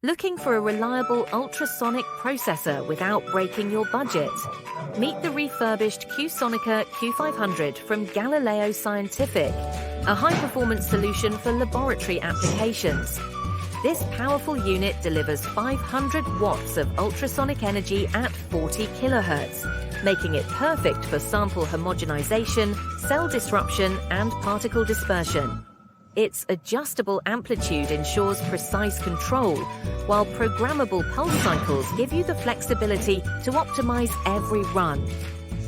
Looking for a reliable ultrasonic processor without breaking your budget? Meet the refurbished Qsonica Q500 from Galileo Scientific, a high-performance solution for laboratory applications. This powerful unit delivers 500 watts of ultrasonic energy at 40 kHz, making it perfect for sample homogenization, cell disruption, and particle dispersion. Its adjustable amplitude ensures precise control, while programmable pulse cycles give you the flexibility to optimize every run.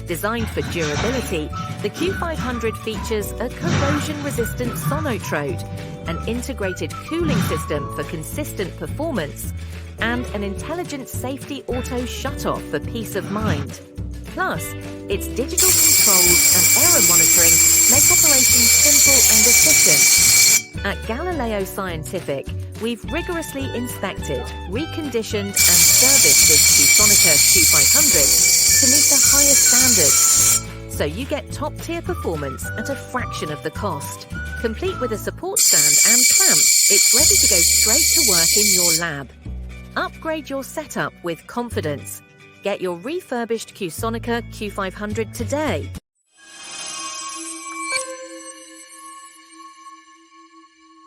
Designed for durability, the Q500 features a corrosion-resistant sonotrode, an integrated cooling system for consistent performance, and an intelligent safety auto-shutoff for peace of mind. Plus, its digital controls and error monitoring make operations simple and efficient. At Galileo Scientific, we've rigorously inspected, reconditioned, and serviced this Qsonica Q500 to meet the highest standards, so you get top-tier performance at a fraction of the cost. Complete with a support stand and clamps, it's ready to go straight to work in your lab. Upgrade your setup with confidence. Get your refurbished Qsonica Q500 today.